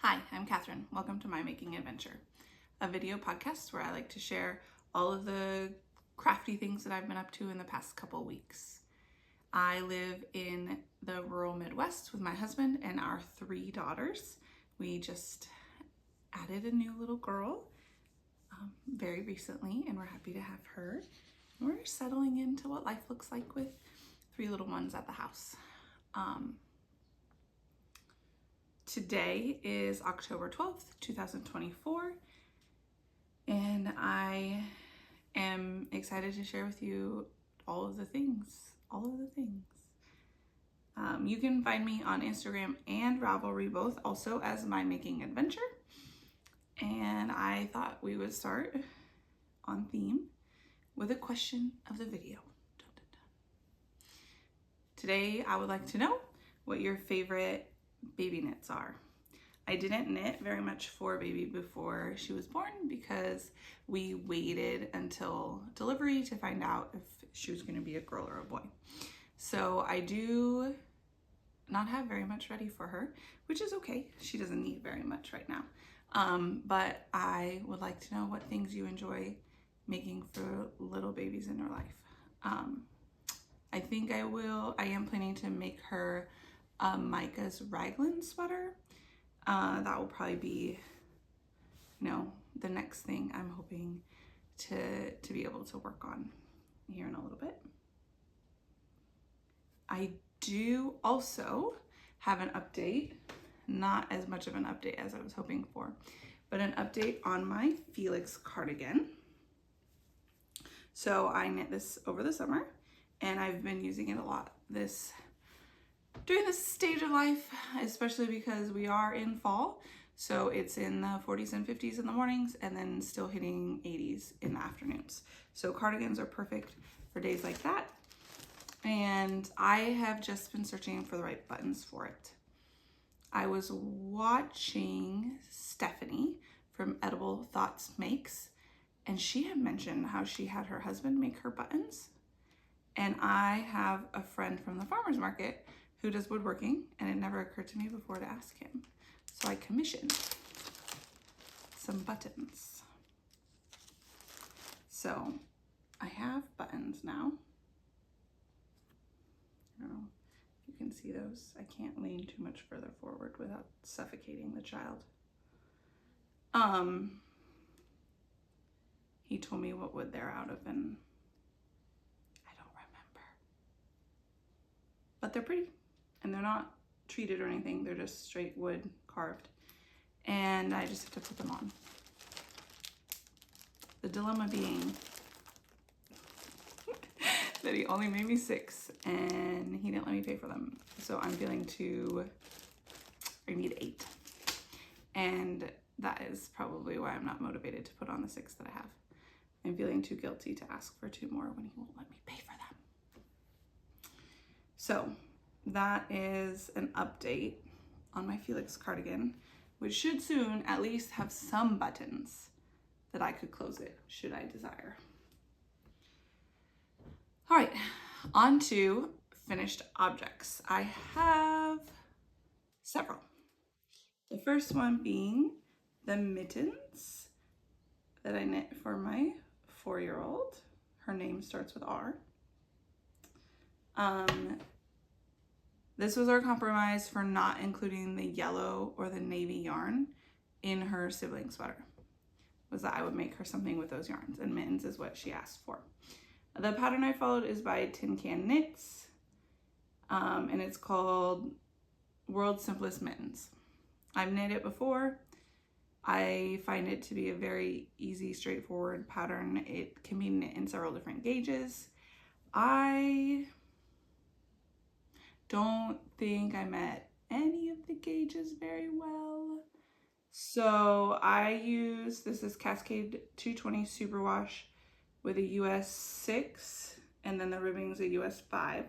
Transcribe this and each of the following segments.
Hi, I'm Catherine. Welcome to My Making Adventure, a video podcast where I like to share all of the crafty things that I've been up to in the past couple weeks. I live in the rural Midwest with my husband and our 3 daughters. We just added a new little girl very recently, and we're happy to have her. We're settling into what life looks like with 3 little ones at the house. Today is October 12th, 2024, and I am excited to share with you all of the things. You can find me on Instagram and Ravelry, both also as My Making Adventure, and I thought we would start on theme with a question of the video. Dun, dun, dun. Today, I would like to know what your favorite baby knits are. I didn't knit very much for baby before she was born because we waited until delivery to find out if she was going to be a girl or a boy. So I do not have very much ready for her, which is okay. She doesn't need very much right now. But I would like to know what things you enjoy making for little babies in your life. I think I am planning to make her Micah's raglan sweater. That will probably be, the next thing I'm hoping to be able to work on here in a little bit. I do also have an update, not as much of an update as I was hoping for, but an update on my Felix cardigan. So I knit this over the summer, and I've been using it a lot during this stage of life, especially because we are in fall. So it's in the 40s and 50s in the mornings and then still hitting 80s in the afternoons. So cardigans are perfect for days like that. And I have just been searching for the right buttons for it. I was watching Stephanie from Edible Thoughts Makes, and she had mentioned how she had her husband make her buttons. And I have a friend from the farmer's market who does woodworking, and it never occurred to me before to ask him. So I commissioned some buttons. So I have buttons now. I don't know if you can see those. I can't lean too much further forward without suffocating the child. He told me what wood they're out of, and I don't remember. But they're pretty. And they're not treated or anything, they're just straight wood carved. And I just have to put them on. The dilemma being that he only made me 6 and he didn't let me pay for them. So I'm feeling I need 8. And that is probably why I'm not motivated to put on the 6 that I have. I'm feeling too guilty to ask for 2 more when he won't let me pay for them. So that is an update on my Felix cardigan, which should soon at least have some buttons that I could close it should I desire. All right, on to finished objects. I have several. The first one being the mittens that I knit for my 4-year-old. Her name starts with R. This was our compromise for not including the yellow or the navy yarn in her sibling sweater, was that I would make her something with those yarns, and mittens is what she asked for. The pattern I followed is by Tin Can Knits, and it's called World's Simplest Mittens. I've knit it before. I find it to be a very easy, straightforward pattern. It can be knit in several different gauges. I don't think I met any of the gauges very well. So this is Cascade 220 Superwash with a US 6, and then the ribbing's a US 5,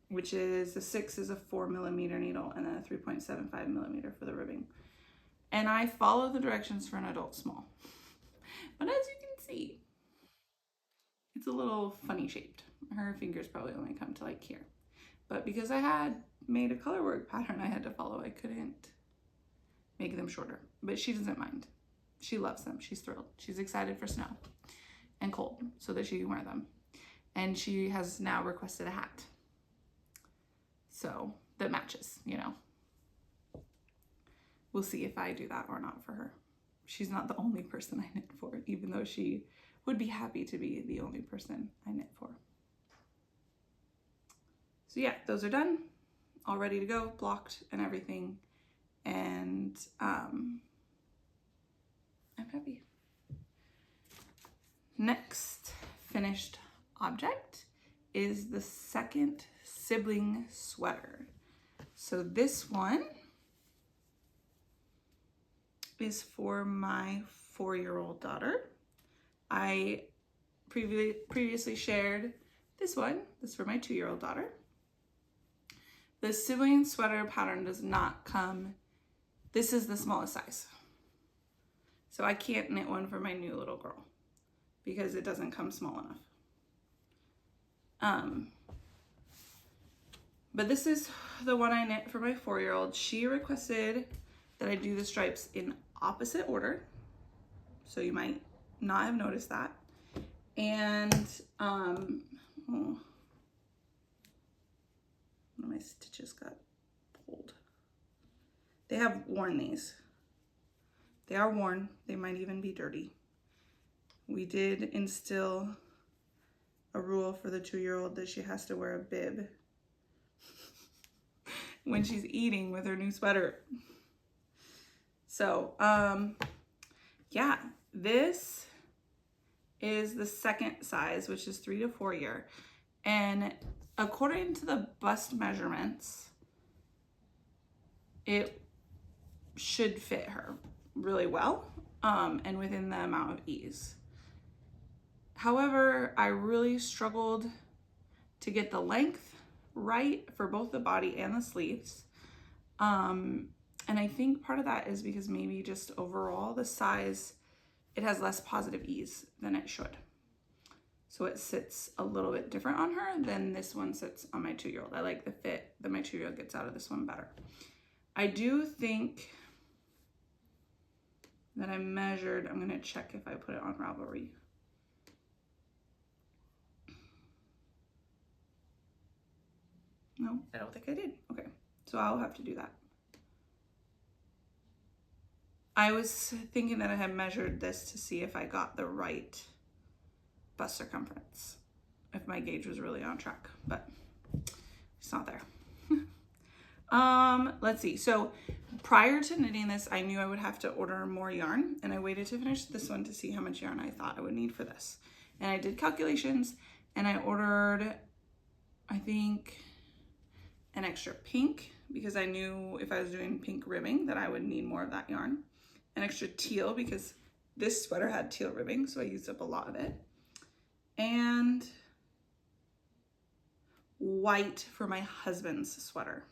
which is the 6 is a 4mm needle and then a 3.75mm for the ribbing. And I follow the directions for an adult small. But as you can see, it's a little funny shaped. Her fingers probably only come to like here. But because I had made a color work pattern I had to follow, I couldn't make them shorter, but she doesn't mind. She loves them. She's thrilled. She's excited for snow and cold so that she can wear them. And she has now requested a hat. So that matches, you know. We'll see if I do that or not for her. She's not the only person I knit for, even though she would be happy to be the only person I knit for. So yeah, those are done, all ready to go, blocked and everything. And I'm happy. Next finished object is the second sibling sweater. So this one is for my 4-year-old daughter. I previously shared this one. This is for my 2-year-old daughter. The sibling sweater pattern does not come, this is the smallest size. So I can't knit one for my new little girl because it doesn't come small enough. But this is the one I knit for my 4-year-old. She requested that I do the stripes in opposite order. So you might not have noticed that. And one of my stitches got pulled. They have worn these. They are worn. They might even be dirty. We did instill a rule for the 2-year-old that she has to wear a bib when she's eating with her new sweater. So, yeah, this is the second size, which is 3 to 4 year. And according to the bust measurements, it should fit her really well, and within the amount of ease. However, I really struggled to get the length right for both the body and the sleeves. And I think part of that is because maybe just overall the size, it has less positive ease than it should. So it sits a little bit different on her than this one sits on my 2-year-old. I like the fit that my 2-year-old gets out of this one better. I do think that I measured, I'm gonna check if I put it on Ravelry. No, I don't think I did. Okay, so I'll have to do that. I was thinking that I had measured this to see if I got the right bust circumference, if my gauge was really on track, but it's not there. Let's see. So prior to knitting this, I knew I would have to order more yarn, and I waited to finish this one to see how much yarn I thought I would need for this. And I did calculations, and I ordered, I think, an extra pink, because I knew if I was doing pink ribbing that I would need more of that yarn. An extra teal, because this sweater had teal ribbing, so I used up a lot of it. And white for my husband's sweater.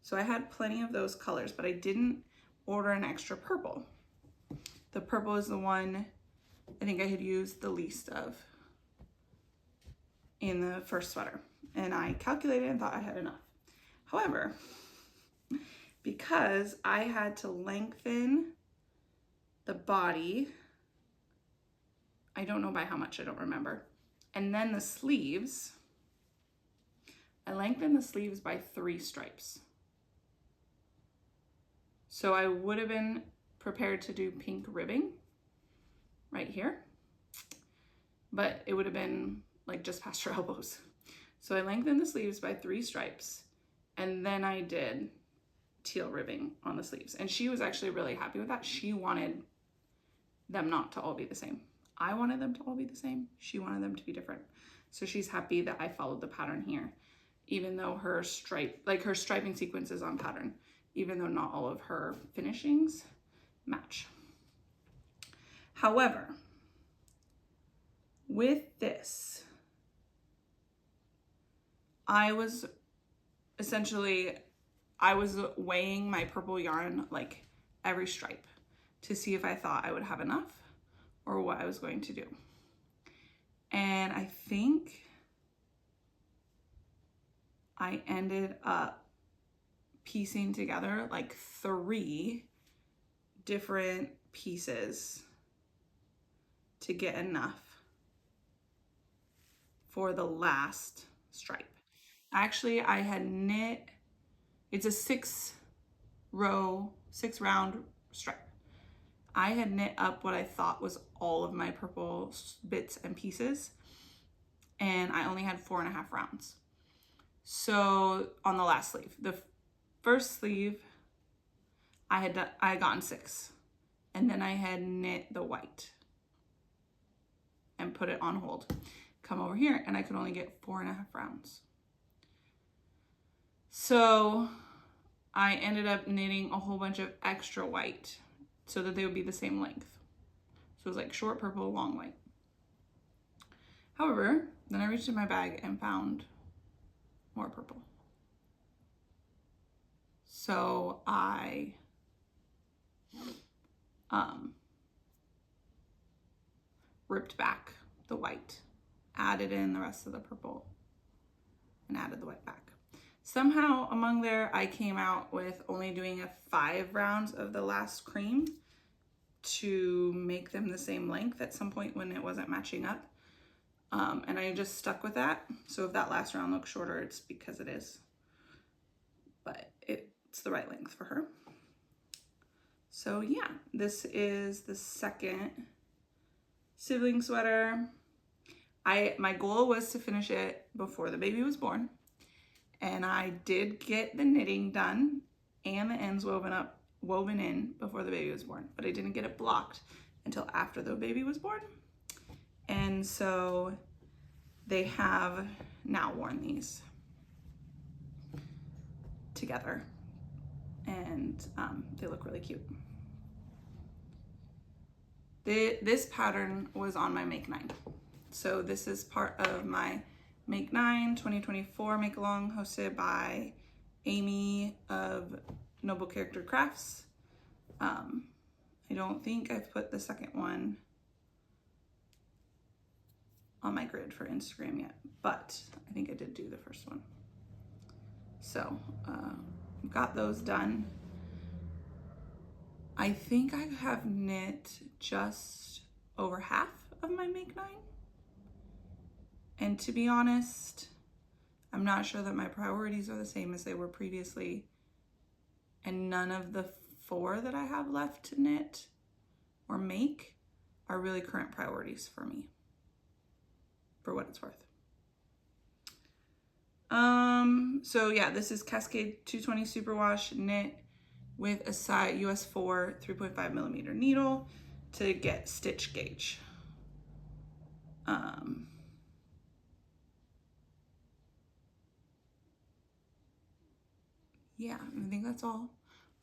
So I had plenty of those colors, but I didn't order an extra purple. The purple is the one I think I had used the least of in the first sweater. And I calculated and thought I had enough. However, because I had to lengthen the body, I don't know by how much, I don't remember. And then the sleeves, I lengthened the sleeves by 3 stripes. So I would have been prepared to do pink ribbing right here, but it would have been like just past her elbows. So I lengthened the sleeves by 3 stripes, and then I did teal ribbing on the sleeves. And she was actually really happy with that. She wanted them not to all be the same. I wanted them to all be the same. She wanted them to be different. So she's happy that I followed the pattern here, even though her striping sequence is on pattern, even though not all of her finishings match. However, with this, I was weighing my purple yarn like every stripe to see if I thought I would have enough or what I was going to do. And I think I ended up piecing together like 3 different pieces to get enough for the last stripe. Actually, I had knit, it's a 6 round stripe. I had knit up what I thought was all of my purple bits and pieces, and I only had 4.5 rounds. So on the last sleeve, the first sleeve, I had gotten 6, and then I had knit the white and put it on hold. Come over here, and I could only get 4.5 rounds. So I ended up knitting a whole bunch of extra white so that they would be the same length. So it was like short purple, long white. However, then I reached in my bag and found more purple. So I ripped back the white, added in the rest of the purple, and added the white back. Somehow among there, I came out with only doing 5 rounds of the last cream to make them the same length at some point when it wasn't matching up. And I just stuck with that. So if that last round looks shorter, it's because it is. But it's the right length for her. So yeah, this is the second sibling sweater. My goal was to finish it before the baby was born. And I did get the knitting done and the ends woven in before the baby was born, but I didn't get it blocked until after the baby was born. And so they have now worn these together, and they look really cute. This pattern was on my Make 9. So this is part of my Make 9 2024 Make Along, hosted by Amy of Noble Character Crafts. I don't think I've put the second one on my grid for Instagram yet, but I think I did do the first one. So got those done. I think I have knit just over half of my Make 9. And to be honest, I'm not sure that my priorities are the same as they were previously. And none of the 4 that I have left to knit or make are really current priorities for me, for what it's worth. So yeah, this is Cascade 220 Superwash knit with a size US 4 3.5 millimeter needle to get stitch gauge. Yeah, I think that's all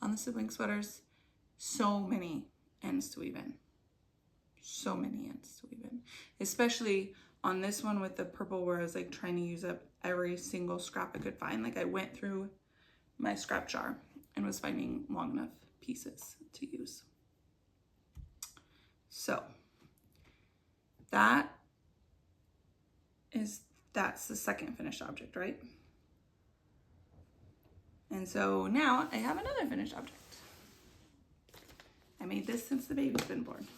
on the sibling sweaters. So many ends to weave in. So many ends to weave in. Especially on this one with the purple, where I was like trying to use up every single scrap I could find. Like I went through my scrap jar and was finding long enough pieces to use. So that's the second finished object, right? And so now I have another finished object. I made this since the baby's been born.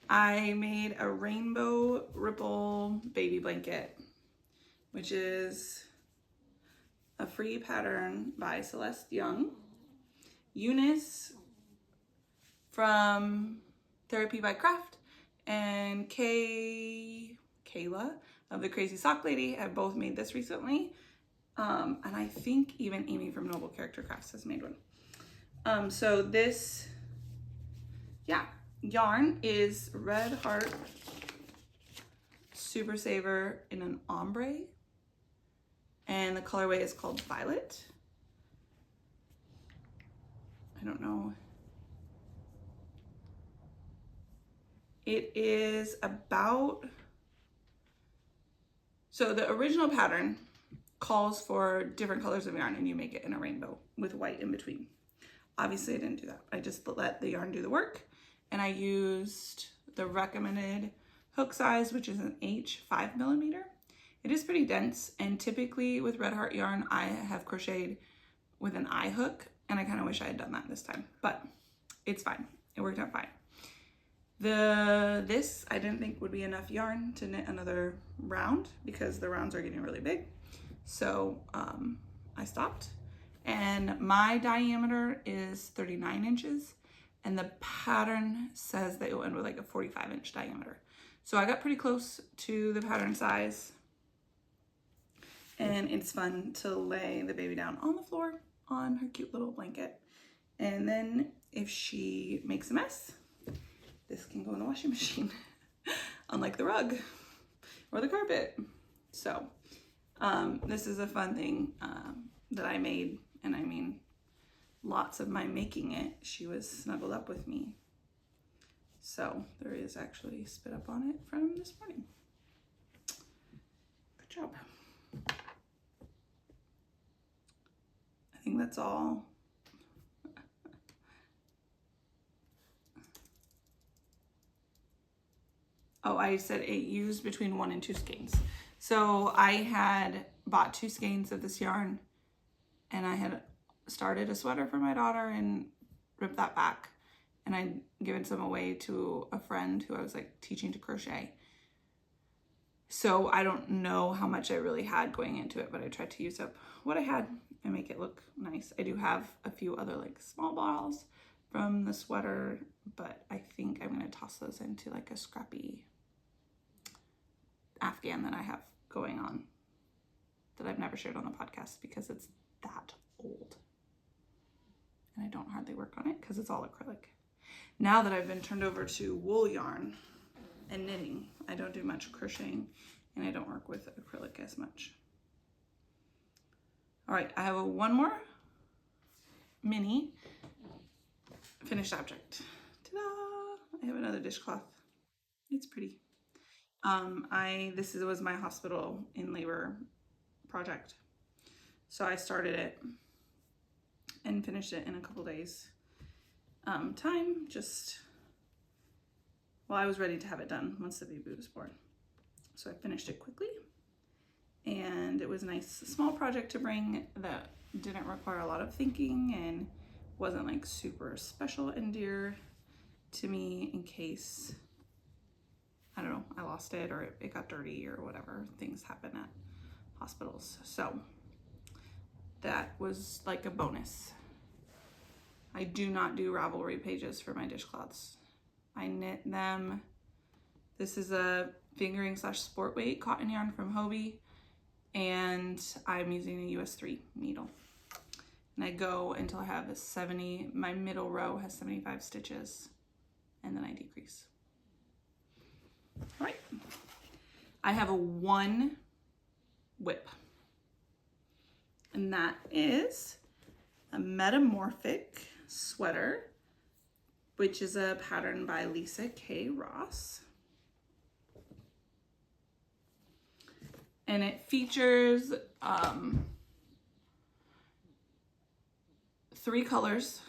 I made a rainbow ripple baby blanket, which is a free pattern by Celeste Young. Eunice from Therapy by Craft and Kayla of the Crazy Sock Lady have both made this recently. And I think even Amy from Noble Character Crafts has made one. So this, yarn is Red Heart Super Saver in an ombre. And the colorway is called Violet. I don't know. It is about, so the original pattern calls for different colors of yarn and you make it in a rainbow with white in between. Obviously I didn't do that. I just let the yarn do the work, and I used the recommended hook size, which is an H 5 millimeter. It is pretty dense, and typically with Red Heart yarn I have crocheted with an eye hook, and I kind of wish I had done that this time, but it's fine. It worked out fine. This I didn't think would be enough yarn to knit another round because the rounds are getting really big. So I stopped, and my diameter is 39 inches and the pattern says that it will end with like a 45-inch diameter. So I got pretty close to the pattern size, and it's fun to lay the baby down on the floor on her cute little blanket. And then if she makes a mess, this can go in the washing machine, unlike the rug or the carpet. So this is a fun thing that I made, and I mean, lots of my making it, she was snuggled up with me. So there is actually spit up on it from this morning. Good job. I think that's all. Oh, I said it used between 1 and 2 skeins. So I had bought 2 skeins of this yarn, and I had started a sweater for my daughter and ripped that back. And I'd given some away to a friend who I was like teaching to crochet. So I don't know how much I really had going into it, but I tried to use up what I had and make it look nice. I do have a few other like small balls from the sweater, but I think I'm gonna toss those into like a scrappy Afghan that I have going on that I've never shared on the podcast because it's that old. And I don't hardly work on it because it's all acrylic. Now that I've been turned over to wool yarn and knitting, I don't do much crocheting and I don't work with acrylic as much. All right, I have one more mini finished object. Ta-da! I have another dishcloth. It's pretty. This was my hospital in labor project. So I started it and finished it in a couple days time, just I was ready to have it done once the baby was born. So I finished it quickly, and it was a nice small project to bring that didn't require a lot of thinking and wasn't like super special and dear to me in case, I don't know, I lost it or it got dirty or whatever. Things happen at hospitals. So that was like a bonus. I do not do Ravelry pages for my dishcloths. I knit them. This is a fingering / sport weight cotton yarn from Hobie, and I'm using a US 3 needle. And I go until I have 70, my middle row has 75 stitches, and then I decrease. All right. I have a 1 whip, and that is a Metamorphic sweater, which is a pattern by Lisa K. Ross. And it features 3 colors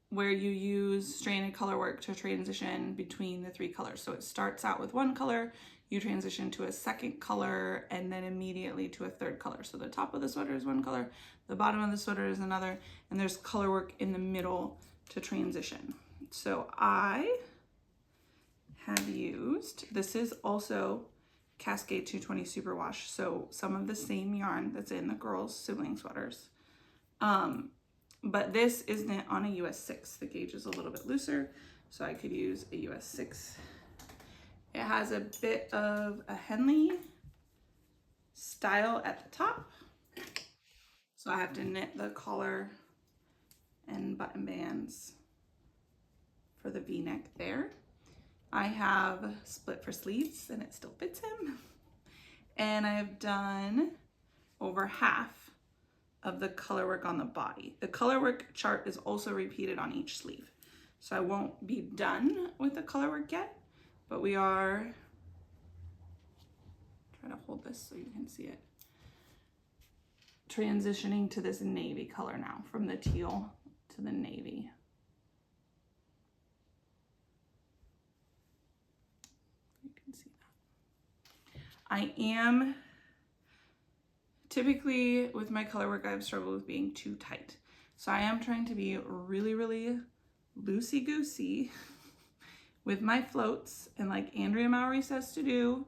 where you use stranded color work to transition between the 3 colors. So it starts out with 1 color, you transition to a 2nd color, and then immediately to a 3rd color. So the top of the sweater is 1 color, the bottom of the sweater is another, and there's color work in the middle to transition. So I have used, this is also Cascade 220 Superwash, so some of the same yarn that's in the girls' sibling sweaters. But this is knit on a US 6. The gauge is a little bit looser, so I could use a US 6. It has a bit of a Henley style at the top. So I have to knit the collar and button bands for the V-neck there. I have split for sleeves and it still fits him. And I've done over half of the color work on the body. The color work chart is also repeated on each sleeve. So I won't be done with the color work yet, but we are, try to hold this so you can see it, transitioning to this navy color now, from the teal to the navy. You can see that. I am Typically with my color work, I've struggled with being too tight. So I am trying to be really, really loosey-goosey with my floats, and like Andrea Mowry says to do,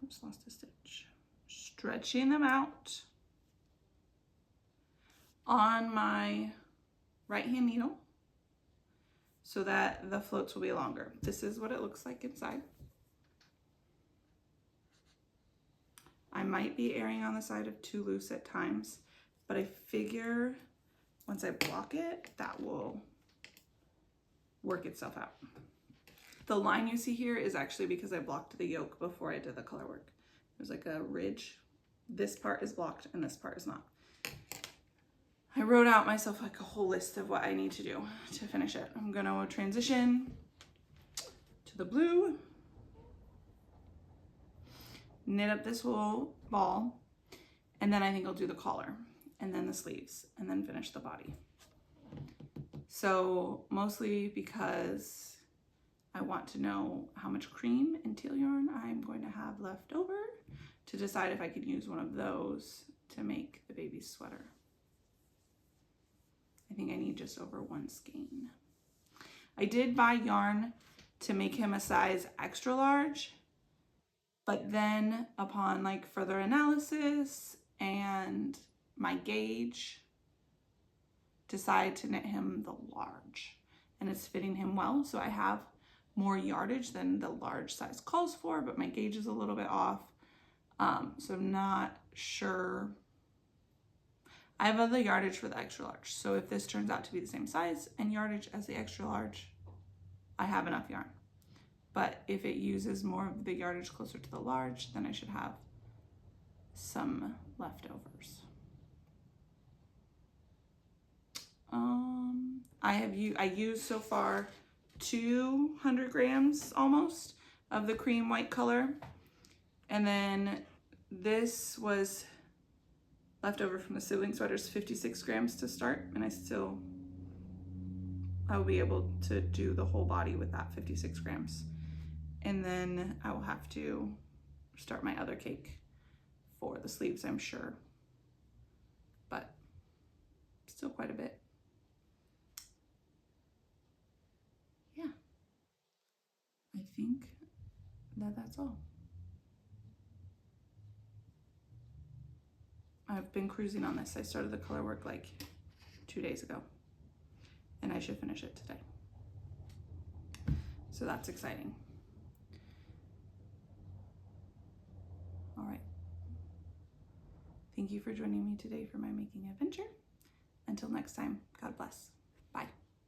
oops, lost a stitch, stretching them out on my right hand needle so that the floats will be longer. This is what it looks like inside. I might be erring on the side of too loose at times, but I figure once I block it, that will work itself out. The line you see here is actually because I blocked the yoke before I did the color work. There's like a ridge. This part is blocked and this part is not. I wrote out myself like a whole list of what I need to do to finish it. I'm gonna transition to the blue, knit up this whole ball, and then I think I'll do the collar and then the sleeves and then finish the body. So mostly because I want to know how much cream and teal yarn I'm going to have left over to decide if I could use one of those to make the baby's sweater. I think I need just over 1 skein. I did buy yarn to make him a size extra large, but then upon like further analysis and my gauge, decide to knit him the large, and it's fitting him well. So I have more yardage than the large size calls for, but my gauge is a little bit off. So I'm not sure. I have other yardage for the extra large. So if this turns out to be the same size and yardage as the extra large, I have enough yarn. But if it uses more of the yardage closer to the large, then I should have some leftovers. I used so far 200 grams almost of the cream white color. And then this was left over from the Sibling Sweater's 56 grams to start. And I will be able to do the whole body with that 56 grams. And then I will have to start my other cake for the sleeves, I'm sure. But still quite a bit. Yeah, I think that's all. I've been cruising on this. I started the color work like 2 days ago, and I should finish it today. So that's exciting. All right. Thank you for joining me today for my making adventure. Until next time, God bless.